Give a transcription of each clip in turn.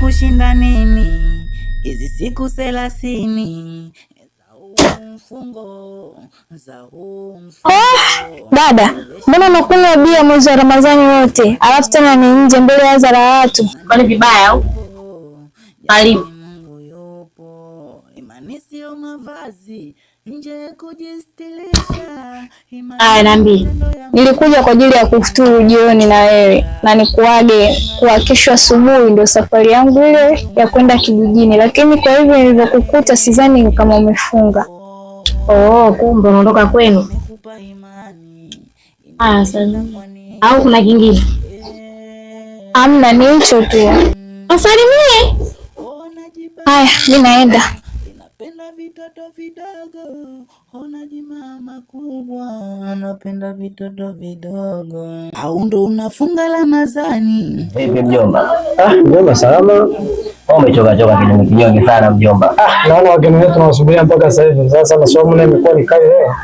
kushinda nini hizi siku 30 mfungo za dada, mbona unakunywa bia mwezi wa Ramadhani wote alafu tena ni nje mbele ya hadhara ya watu? Kwani vibaya au? Karibu. Mungu yupo, imani sio mavazi nje kujistilisha. Aya, niambie. Nilikuja kwa ajili ya kufuturu jioni na wewe na nikuage kwa kesho asubuhi ndio safari yangu ile ya kwenda kijijini, lakini kwa hivyo nilivyokukuta sidhani kama umefunga. Oh, kumbe unaondoka kwenu. Sana. Au kuna kingine? Amna, ni hicho tu. Usalimie. Haya, mimi naenda. Napenda vitoto vidogo, onaji mama kubwa, napenda vitoto vidogo. Au ndo unafunga Ramadhani? Vipi mjomba? Mjomba salama. Umechoka kinyonge sana mjomba. Naona wageni wetu wanasubiria mpaka sasa hivi. Sasa masomo nayo imekuwa ni kali leo.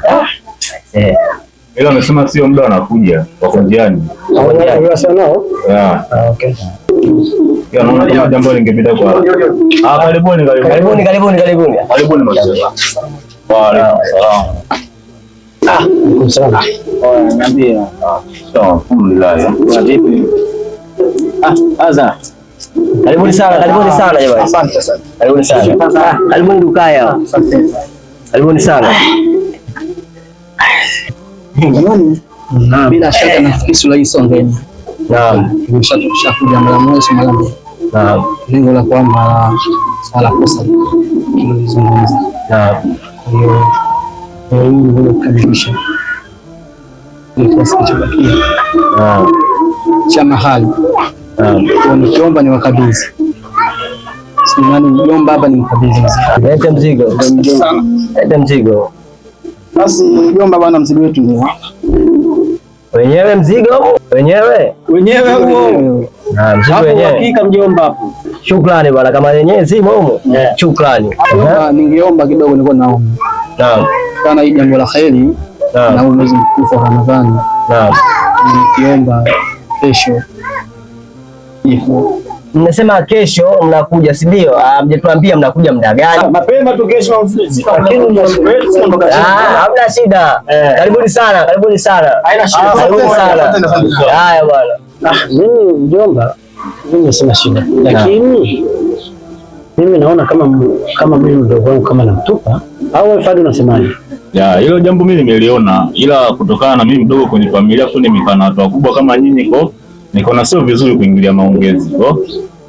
Ila amesema sio muda anakuja, wako njiani. Wao sana. Okay. Ya naona jambo lingepita kwa. Karibuni. Karibuni mjomba. Waalaikum salaam. Sana. Niambie. Alhamdulillah. Vipi? Aza. Karibuni sana jamani. Asante sana. Karibuni sana. Karibuni dukaya. Asante. Karibuni sana. Jamani, bila shaka nafikiri sura Songeni. Naam. Tumeshakuja mara moja mara mbili. Naam. Lengo la kwamba swala kosa tulizungumza. Naam. Hiyo ndio kukamilisha. Ni kiasi kilichobakia. Naam. Cha mahali. Naam. Nikiomba ni wakabidhi. Simani mjomba hapa ni mkabidhi mzigo. Leta mzigo. Leta mzigo. Basi mjomba bwana, mzigo wetu ndio. Wenyewe mzigo? Wenyewe Huo. Na mzigo wenyewe. Hakika mjomba hapo. Shukrani bwana, kama yenyewe simo huko. Shukrani. Ningeomba kidogo, nilikuwa naomba. Naam. Kana hii jambo la kheri na mwezi mtukufu wa Ramadhani. Naam. Nikiomba kesho hivyo. Mnasema kesho mnakuja, si ndio? Mjetuambia mnakuja muda gani? Mapema tu kesho mfisi. Lakini hamna shida. Karibuni sana. Haina shida. Karibuni sana. Haya bwana. Mimi mjomba, mimi sina shida. Lakini mimi naona kama mimi mdogo wangu kama namtupa au wewe Fadi unasemaje? Ya, hilo jambo mimi nimeliona, ila kutokana na mimi mdogo kwenye familia tu nimekana watu wakubwa kama nyinyi niko sio vizuri kuingilia maongezi.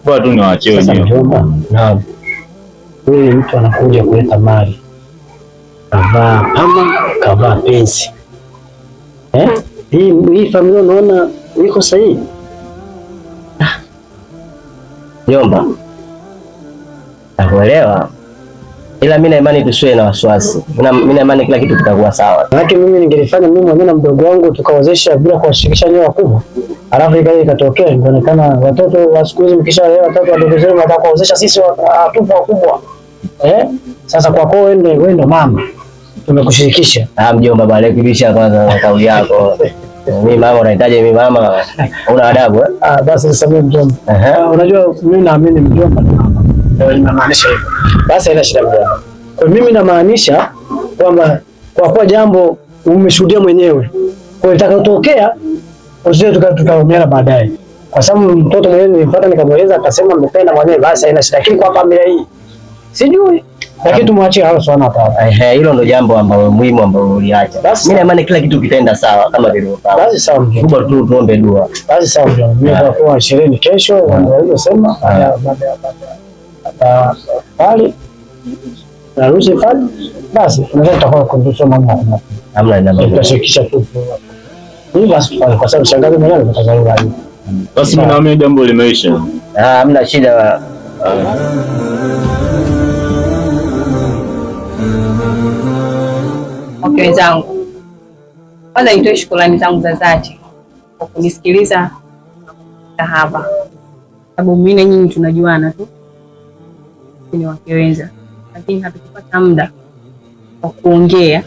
Kwa tu niwaachie wenyewe. Naam. Wewe mtu anakuja kuleta mali. Kavaa pama, kavaa pensi. Hii familia unaona iko sahihi? Jomba. Nakuelewa. Ila mimi na imani tusiwe na wasiwasi. Mimi na imani kila kitu kitakuwa sawa. Maana mimi ningelifanya mimi mwenyewe na mdogo wangu tukawezesha bila kuwashirikisha nyewe wakubwa. Alafu ikaja ikatokea inaonekana watoto wa siku hizi mkishaelewa watoto wadogo zenu wanataka kuwezesha sisi watupu wakubwa. Sasa kwa kwao wewe ndo mama. Tumekushirikisha. Mjomba bwana, rekebisha kwanza kauli yako. Mimi mama unahitaji mimi mama. Una adabu basi nisamee mjomba. Unajua mimi naamini mjomba ni mama. Ndio inamaanisha hivyo. Basi haina shida mjomba. Kwa mimi namaanisha kwamba kwa kuwa jambo umeshuhudia mwenyewe. Kwa itakayotokea usije tukaumiana baadaye. Kwa sababu mtoto mwenyewe nilimfuata nikamweleza akasema mmependa mwenyewe, basi haina shida. Lakini kwa familia hii sijui. Lakini tumwachie hao sana hapa. Hilo ndo jambo ambalo muhimu ambalo uliacha. Mimi na imani kila kitu kitaenda sawa kama vilivyopangwa. Basi sawa. Kubwa tu tuombe dua. Basi sawa mjomba. Mimi nitakuwa sherehe kesho, waliosema baada pale na ruhusa pale. Basi tunaweza tutakuwa kundusoma mama. Hamna namba. Tutashirikisha tu. Ni basi kwa sababu shangazi mwenyewe atakazaliwa hivi. Basi mimi naamini jambo limeisha. Hamna shida. Okay wenzangu, kwanza nitoe shukrani zangu za dhati kwa kunisikiliza hapa, sababu mimi na nyinyi tunajuana tu, ni wakiwenza, lakini hatukupata muda wa kuongea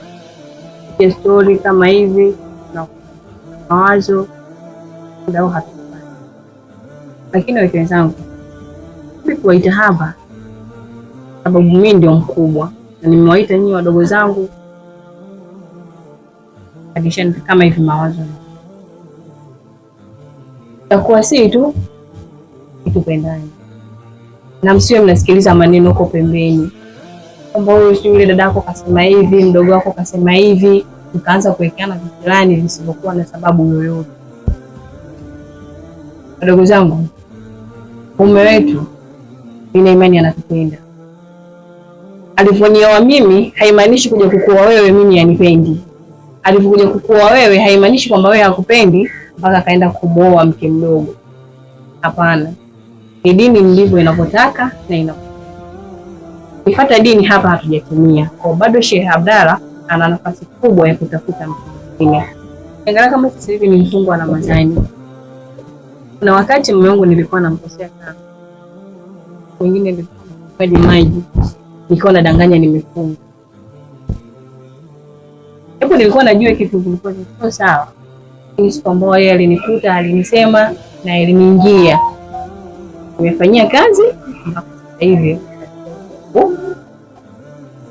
story kama hivi na mawazo muda hatukupata. Lakini wenzangu, kuwaita hapa sababu mimi ndio mkubwa na nimewaita nyinyi wadogo zangu addition kama hivi mawazo. Takuwa si tu kitupendani. Na msiwe mnasikiliza maneno huko pembeni. Kwamba yule dadako kasema hivi, mdogo wako kasema hivi, mkaanza kuwekeana visilani visivyokuwa na sababu yoyote. Wadogo zangu, mume wetu nina imani anatupenda. Alivyonioa mimi haimaanishi kuja kukuoa wewe mimi anipendi. Alivyokuja kukuoa wewe haimaanishi kwamba wewe hakupendi mpaka kaenda kumuoa mke mdogo. Hapana. Ni dini ndivyo inavyotaka na inavyotaka. Nifuata dini hapa hatujatumia. Kwa bado Sheikh Abdalla ana nafasi kubwa ya kutafuta mke mwingine. Angalia kama sasa hivi ni mfungo wa Ramadhani. Kuna wakati mume wangu nilikuwa namkosea sana. Wengine nilikuwa maji. Nilikuwa nadanganya nimefunga. Hapo nilikuwa najua kitu kilikuwa sio sawa. Ni siku ambayo yeye alinikuta, alinisema na iliniingia. Nimefanyia kazi mpaka sasa hivi.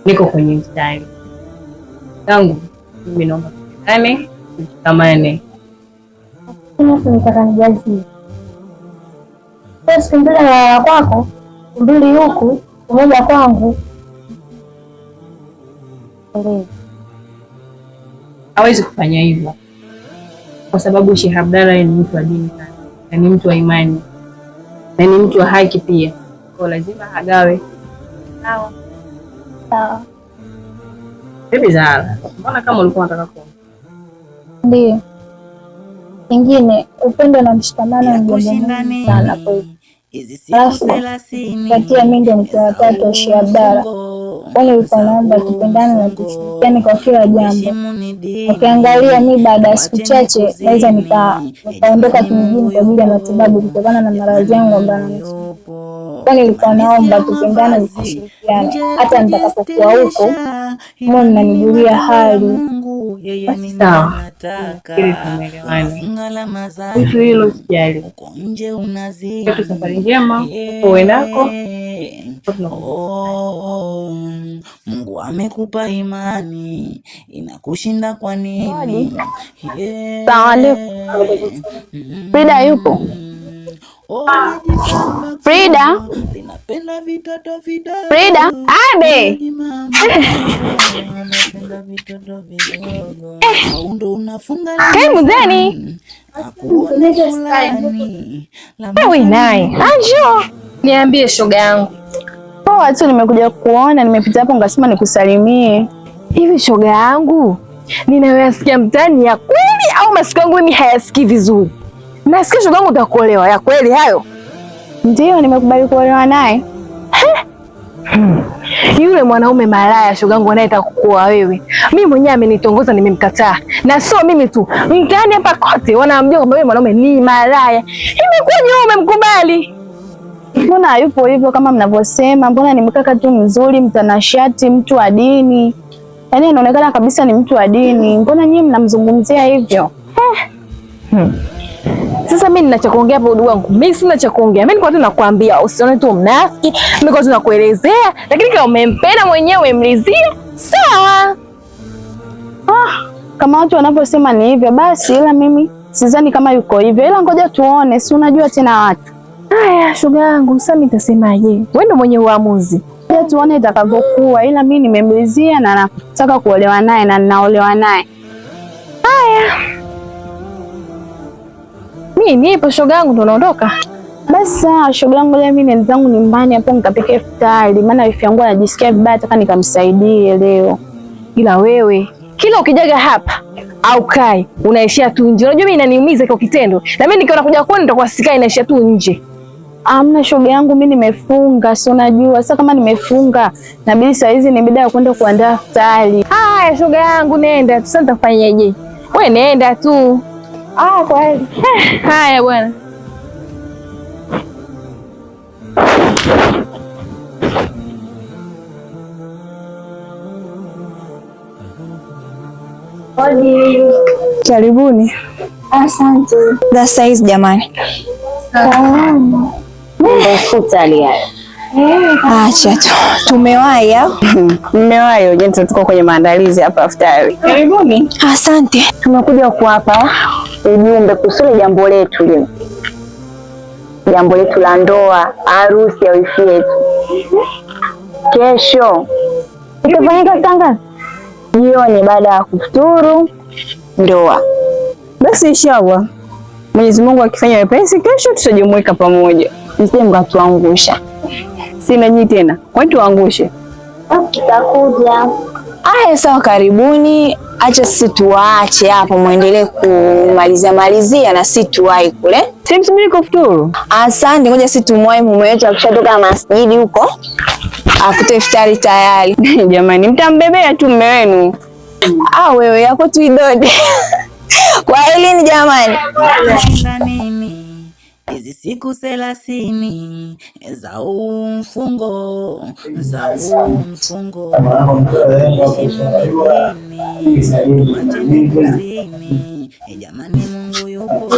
Niko kwenye mstari. Tangu mimi naomba tukutane, tushikamane. Nataka nijazie. Basi mbele na kwako, mbili huku, moja kwangu. Hawezi kufanya hivyo. Kwa sababu Sheikh Abdalla ni mtu wa dini sana. Na ni mtu wa imani. Na ni mtu wa haki pia. Kwa lazima agawe. Sawa. Sawa. Bibi Zara, mbona kama ulikuwa unataka kuomba? Ndio. Kingine upendo na mshikamano ni jambo sana kwa hiyo. Katia mimi ndio mtu wa tatu wa Sheikh Abdalla. Wale ulikuwa naomba tupendane na tushirikiane kwa kila jambo. Ukiangalia mimi baada ya siku chache naweza nikaondoka kijijini kwa ajili ya matibabu kutokana na maradhi yangu ambayo yananisumbua. Wale ulikuwa naomba tupendane na tushirikiane. Hata nitakapokuwa huko, Mungu ananijulia hali. Sawa. Ili tumeelewana. Mtu hilo sijali. Kwa safari njema, uendako. Mungu amekupa imani inakushinda kwa nini? Sawa. Frida yupo? Frida? Frida? Abe! Karibu zeni. Wewe naye. Anjo. Niambie shoga yangu. Poa tu, nimekuja kuona, nimepita hapo ngasema nikusalimie. Hivi shoga yangu, ninayoyasikia mtaani ya kweli au masikio yangu mimi hayasikii vizuri? Nasikia shoga yangu utakuolewa, ya kweli hayo? Ndio, nimekubali kuolewa naye. Yule mwanaume malaya shoga yangu anayetaka kukuoa wewe. Mimi mwenyewe amenitongoza nimemkataa. Na sio mimi tu. Mtaani hapa kote wanaambia kwamba wewe mwanaume ni malaya. Imekuwaje wewe umemkubali? Mbona yupo hivyo kama mnavyosema? Mbona ni mkaka tu mzuri, mtanashati, mtu wa dini. Yaani inaonekana kabisa ni mtu wa dini. Mbona nyinyi mnamzungumzia hivyo? Sasa mimi nina cha kuongea hapo ndugu wangu. Mimi sina cha kuongea. Mimi nilikuwa tu nakwambia usione tu mnafiki. Mimi nilikuwa tu nakuelezea, lakini kama umempenda mwenyewe umemridhia, sawa. Kama watu wanavyosema ni hivyo basi, ila mimi sidhani kama yuko hivyo. Ila ngoja tuone, si unajua tena watu. Haya shoga yangu, sasa mimi nitasemaje? Wewe ndio mwenye uamuzi. Ngoja tuone itakavyokuwa, ila mimi nimemridhia na nataka kuolewa naye na ninaolewa naye. Haya. Mimi nipo shoga yangu, ndo naondoka. Basi shoga yangu, leo mimi nenda zangu nyumbani hapo nikapike iftari, maana wifi yangu anajisikia vibaya, nataka nikamsaidie leo. Ila wewe kila ukijaga hapa au kai unaishia tu nje. Unajua mimi inaniumiza kwa kitendo. Na mimi nikiona kuja kwenu nitakuwa sikai inaishia tu nje. Amna shoga yangu, mimi nimefunga, si unajua. Sasa kama nimefunga, inabidi saa hizi ni bidhaa ya kwenda kuandaa iftari. Haya shoga yangu, nenda tu. Sasa nitafanyaje? Wewe nenda tu. Kweli. Haya bwana. Karibuni. Asante. Za size jamani. Hospitali hayo. Acha tu. Tumewahi au? Mmewahi wenyewe, tuko kwenye maandalizi hapa iftari. Karibuni. Asante. Tumekuja kuwapa ujumbe kuhusu jambo letu lile. Jambo letu la ndoa, harusi ya wifi yetu. Kesho itafanyika saa jioni baada ya kufuturu ndoa. Basi inshallah. Mwenyezi Mungu akifanya wepesi, kesho tutajumuika pamoja. Msije mkatuangusha. Sina nyinyi tena. Kwa nini tuangushe? Tutakuja. Aya, sawa, karibuni. Acha sisi tuwaache hapo muendelee kumalizia na sisi tuwahi kule. Simsubiri kufuturu. Asante, ngoja sisi tumwahi mume wetu akishatoka masjidi huko. Akute iftari tayari. Jamani, mtambebea tu mume wenu. Wewe yako tu idode. Kwa elini jamani. Hizi siku 30 za mfungo jamani, Mungu yupo,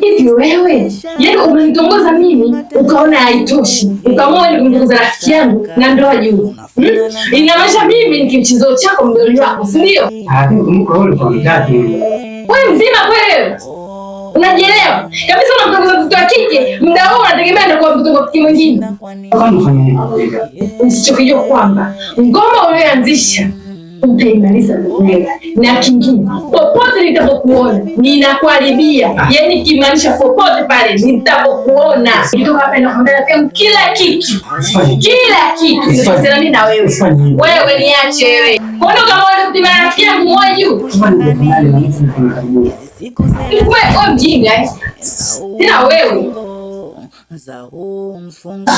Hivi wewe, yaani umenitongoza mimi, ukaona haitoshi, ukaamua ni kumtongoza rafiki yangu na ndoa juu. Inamaanisha mimi ni kimchezo chako mdoli wako, si ndio? Wewe mzima kweli? Unajielewa? Kabisa unamtongoza mtoto wa kike, muda huo unategemea ndio kwa mtoto wa kike mwingine. Usichokijua kwamba ngoma ulioanzisha utaimaliza mwenyewe, na kingine popote nitapokuona ninakuharibia, yaani kimaanisha popote pale nitapokuona nitoka hapa na kwambia kila kitu sasa mimi na wewe niache wewe mbona kama wewe kutima rafiki yangu mmoja wewe mjinga tena wewe za mfungo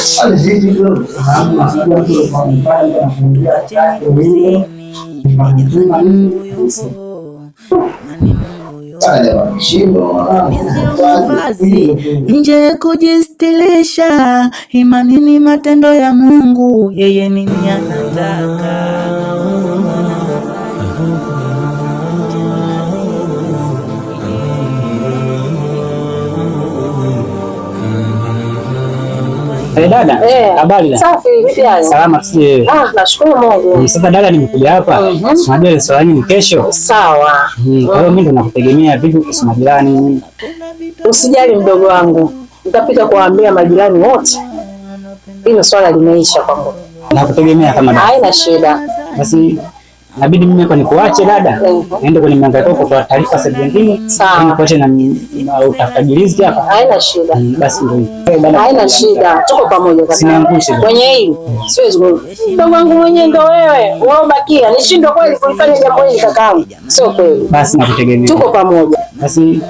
nje kujistilisha, imani ni matendo ya Mungu, yeye nini anataka. Dada, habari? Safi, salama sisi. Nashukuru Mungu. Sasa dada, nimekuja hapa. Unajua swala ni kesho. Sawa. Kwa hiyo mimi ndo nakutegemea vipi kwa majirani? Usijali mdogo wangu. Nitapita kuambia majirani wote. Hilo swala limeisha kwangu. Nakutegemea kama dada. Haina shida. Basi inabidi mimi hapa nikuache dada. Naenda kwenye mihangaiko kwa taarifa za nyingine. Sawa. Nikuache na utafutaji riziki hapa. Haina shida. Basi ndio. Haina shida. Tuko pamoja kabisa. Siniangushe. Kwenye hili siwezi ku. Ndugu wangu mwenyewe ndo wewe. Unaobakia. Nishindwe kweli kulifanya jambo hili kakaangu. Sio kweli. Basi nakutegemea. Tuko pamoja. Basi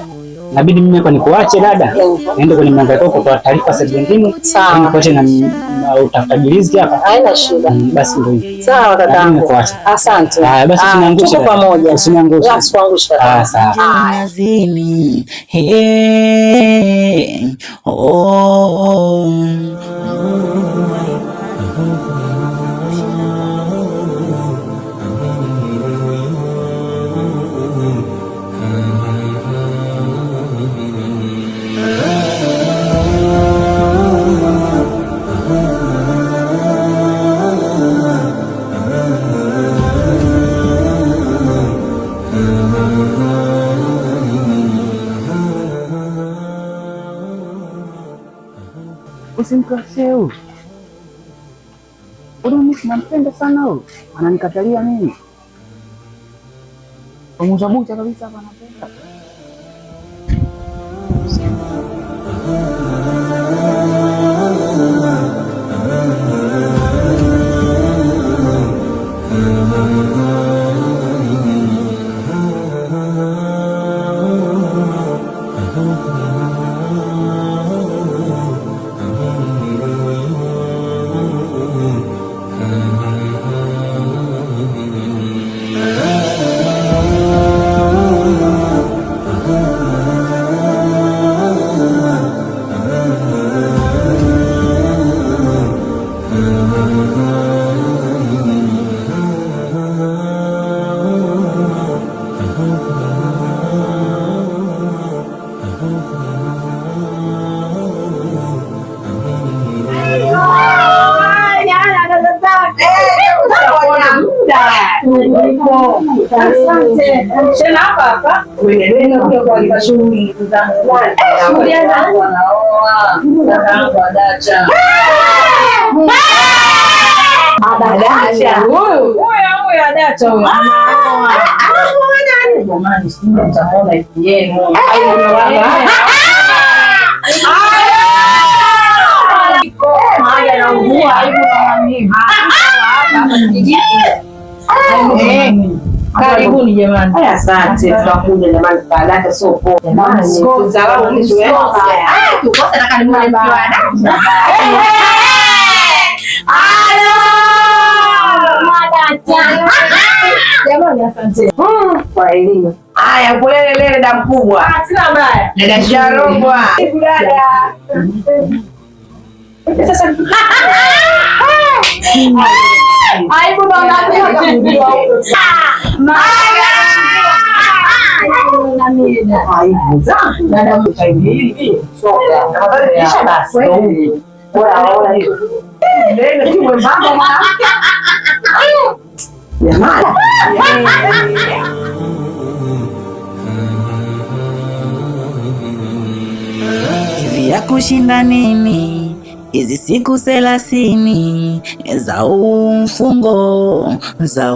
inabidi mimi hapa nikuache dada. Naenda kwenye mihangaiko kwa taarifa za nyingine. Sawa. Nikuache na utafutaji riziki hapa. Haina shida. Basi ndio. Sawa kakaangu. Asante. Basi usiniangushe. Tuko pamoja. Usiniangushe. Usikuangushe kaka. Sawa. Nazini Usimkosee huyu. Mimi nampenda sana huyu. Ananikatalia mimi. Pamoja bucha kabisa hapa anapenda. huko. Asante. Tena hapa. Wewe ndio kwa shughuli za shughuli zangu wanaoa. Ndio Adacha. Adacha. Huyo Adacha huyo. Jamani, sisi mtaona yenu. Karibuni jamani. Asante. Tunakuja jamani, Adacha sio poa. Jamani, sio sawa ni shule. Tukosa na karibuni Adacha. Jamani, asante kwa elimu. Haya, kulele lele damu kubwa. Sina mbaya. Dada Sharobwa. Dada. Sasa. Aibu ndo unataka kujua huko. Aibu za. Dada mtaini hivi. Soka. Tafadhali kisha basi. Bora hiyo. Ndio kiwe mambo mwanamke. Jamani. Hivi ya kushinda nini hizi siku 30 za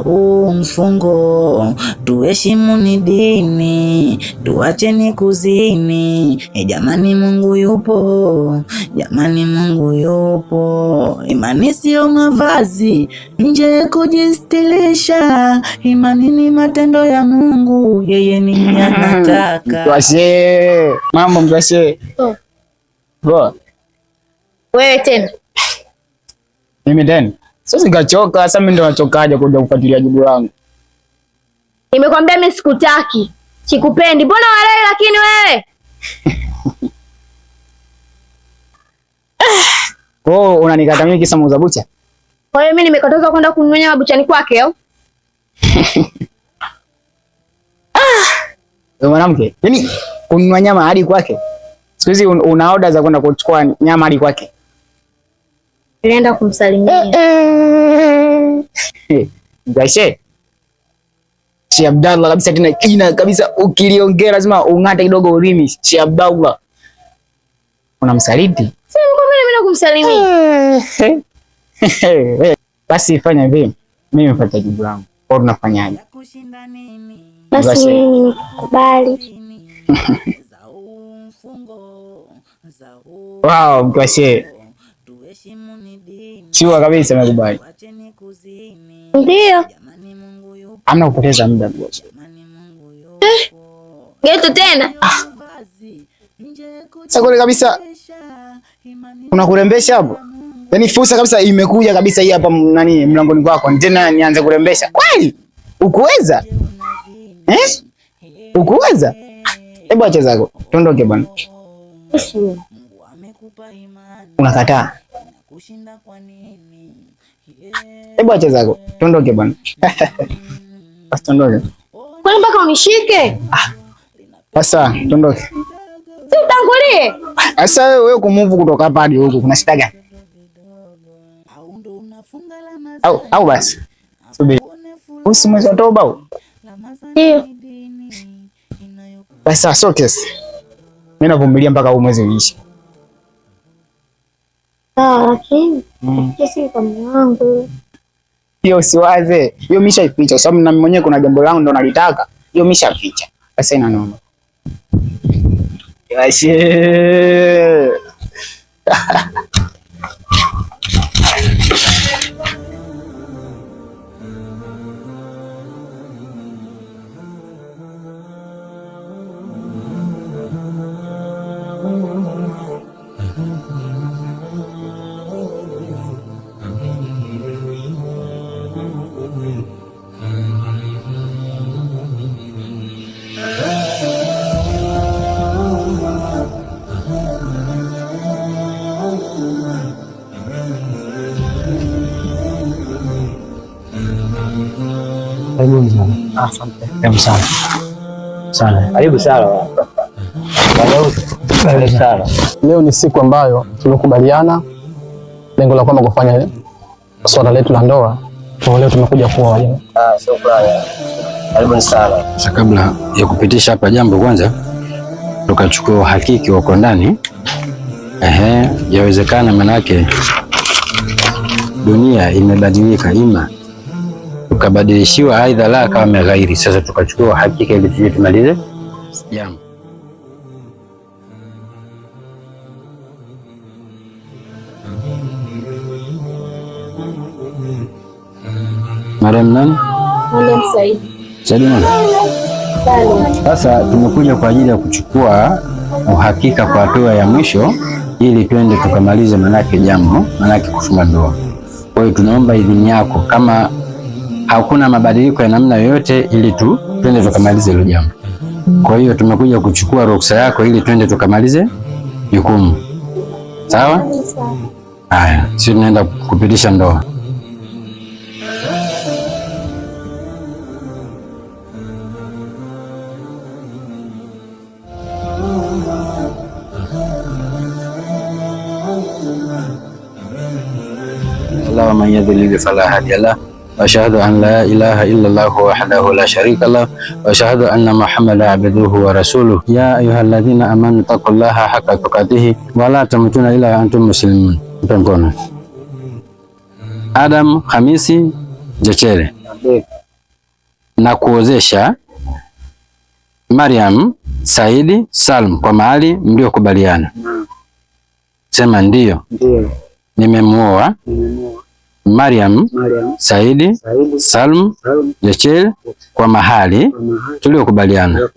mfungo, tuheshimu ni dini, tuacheni kuzini. Jamani, Mungu yupo, jamani, Mungu yupo. Imani sio mavazi nje kujistilisha, imani ni matendo ya Mungu, yeye ni anataka. Mkwashe, mambo mkwashe. Poa. Wewe tena? Mimi tena? Sasa nikachoka, sasa mimi ndo nachokaje kuja kufuatilia jibu langu. Nimekwambia mimi sikutaki. Sikupendi. Mbona walai lakini wewe? Oh, unanikata mimi kisa muuza bucha? Kwa hiyo mimi nimekatazwa kwenda kununua nyama buchani kwake au? Wewe mwanamke, yaani kununua nyama hadi kwake? Siku hizi una order za kwenda kuchukua nyama hadi kwake? Nilienda kumsalimia. Gaishe. Sheikh Abdallah kabisa, tena kina kabisa, ukiliongea lazima ung'ate kidogo ulimi. Sheikh Abdallah. Unamsaliti? Si mimi naenda kumsalimia. Basi fanya hivi. Mimi nifuata jibu langu. Kwa tunafanyaje? Basi kubali. Wow, mkwashe. Chua kabisa nakubali. Ndio. Hamna kupoteza muda mkwashe. Geto tena? Sakole kabisa. Unakurembesha hapo? Yaani fursa kabisa imekuja kabisa hii hapa nani mlangoni kwako. Tena nianze kurembesha. Kweli? Ukuweza? Ukuweza? Hebu acha zako. Tuondoke bwana. Unakataa? Hebu acha zako. Tuondoke bwana. Basi tuondoke. Kwani mpaka unishike? Sasa tuondoke. Si utangulie. Sasa wewe kumove kutoka hapa hadi huko kuna shida gani? Au basi. Subiri. Usimwezi wa toba. Ndio. Basi so kesi. Mimi navumilia mpaka huu mwezi uishe. Lakini kesi kwa mume wangu. Hiyo usiwaze. Hiyo mishaficha sababu na mimi mwenyewe kuna jambo langu ndo nalitaka. Hiyo mishaficha. Sasa ina noma. Yashe. Asante. Karibu sana. Karibu sana. Karibu sana. Leo ni siku ambayo tumekubaliana lengo la kwamba kufanya swala letu la ndoa Kwa leo tumekuja kuoa jamani. Shukrani. Karibuni sana. Sasa kabla ya kupitisha hapa jambo, kwanza tukachukua uhakiki wako ndani. Yawezekana manake dunia imebadilika, ima tukabadilishiwa aidha la kama ghairi. Sasa tukachukua uhakiki ili tuje tumalize jambo. Mariam nani? Mariam Said. Said nani? Sasa tumekuja kwa ajili ya kuchukua uhakika kwa hatua ya mwisho ili twende tukamalize manake jambo, manake kufunga ndoa. Kwa hiyo tunaomba idhini yako kama hakuna mabadiliko ya namna yoyote ili twende tukamalize hilo jambo. Kwa hiyo tumekuja kuchukua ruhusa yako ili twende tukamalize jukumu. Sawa? Haya, sisi tunaenda kupitisha ndoa. ومن يضلل فلا هادي له واشهد ان لا اله الا الله وحده لا شريك له واشهد ان محمدا عبده ورسوله يا ايها الذين امنوا اتقوا الله حق تقاته ولا تموتن الا وانتم مسلمون. Mkono Adam Hamisi Jechere na kuozesha Mariam Saidi Salum kwa mahali mliokubaliana. Sema ndio. Ndio. Nimemuoa Mariam Saidi Salum Jechere kwa mahali tuliokubaliana.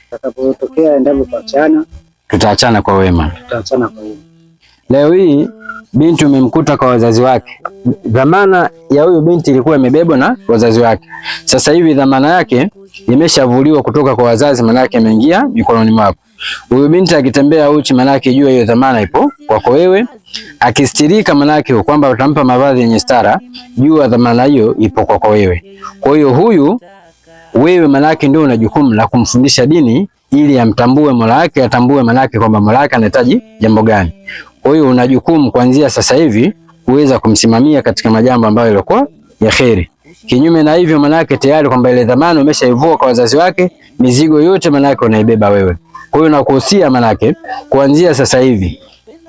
Tutakapotokea endapo kuachana, tutaachana kwa wema. Leo hii binti umemkuta kwa wazazi wake. Dhamana ya huyu binti ilikuwa imebebwa na wazazi wake. Sasa hivi dhamana yake imeshavuliwa kutoka kwa wazazi, maana yake imeingia mikononi mwako. Huyu binti akitembea uchi, maana yake jua hiyo dhamana ipo kwako wewe. Akistirika, maana yake kwamba utampa mavazi yenye stara, jua dhamana hiyo ipo kwako wewe. Kwa hiyo huyu wewe, maana yake ndio una jukumu la kumfundisha dini ili amtambue Mola wake, atambue maana yake kwamba Mola wake anahitaji jambo gani. Kwa hiyo una jukumu kuanzia sasa hivi kuweza kumsimamia katika majambo ambayo yalikuwa ya kheri. Kinyume na hivyo, maana yake tayari kwamba ile dhamana umeshaivua kwa wazazi wake, mizigo yote maana yake unaibeba wewe. Kwa hiyo nakuhusia maana yake kuanzia sasa hivi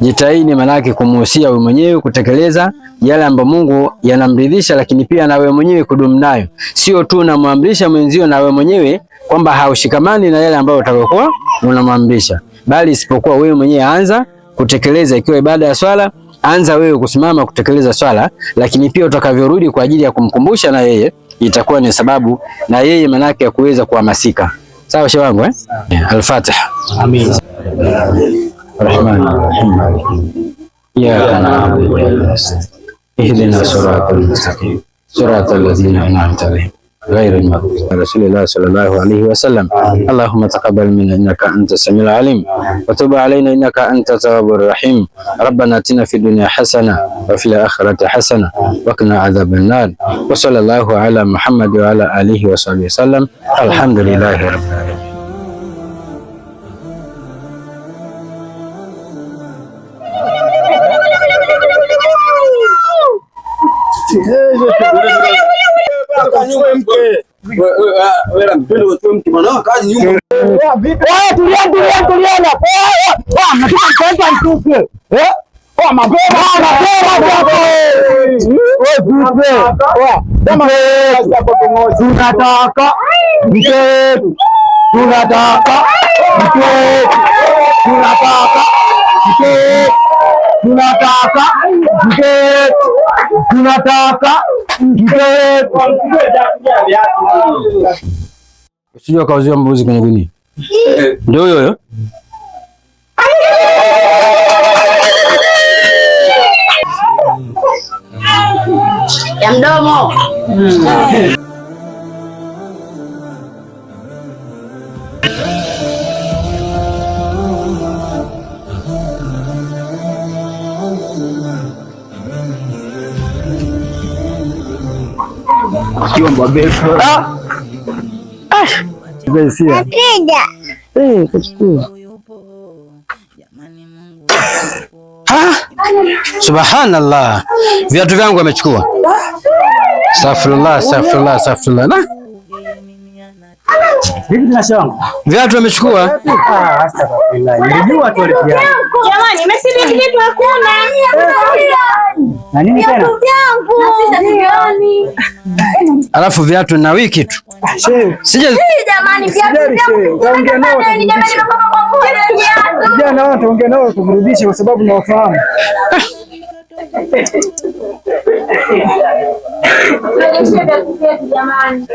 jitahidi maana yake kumuhusia wewe mwenyewe kutekeleza yale ambayo Mungu yanamridhisha, lakini pia na wewe mwenyewe kudumu nayo. Sio tu unamwamrisha mwenzio na wewe mwenyewe kwamba haushikamani na yale ambayo utakokuwa unamwamrisha, bali isipokuwa wewe mwenyewe anza kutekeleza. Ikiwa ibada ya swala, anza wewe kusimama kutekeleza swala, lakini pia utakavyorudi kwa ajili ya kumkumbusha na yeye itakuwa ni sababu na yeye manake ya kuweza kuhamasika. Sawa shehe wangu Al-Fatiha. Amin. Rahman Rahim. Ya na'budu wa nasta'in. Ihdina siratal mustaqim. Siratal ladzina an'amta alaihim. غير المغضوب رسول الله صلى الله عليه وسلم. اللهم تقبل منا انك انت السميع العليم وتب علينا انك انت التواب الرحيم. ربنا اتنا في الدنيا حسنه وفي الاخره حسنه وقنا عذاب النار. وصلى الله على محمد وعلى اله وصحبه وسلم. الحمد لله رب العالمين. Usijua kauzia mbuzi kwenye gunia. Ndio huyo. Ya mdomo. Subhanallah, viatu vyangu amechukua. Astaghfirullah. Vipi tunashanga? Viatu wamechukua? Astaghfirullah. Nilijua tu alipia. Jamani, message kitu hakuna. Na nini tena? Viatu vyangu. Alafu viatu na wiki tu. Sija Jamani, viatu vyangu. Ongea nao. Vijana wote ongea nao kurudisha kwa sababu nawafahamu. Jamani.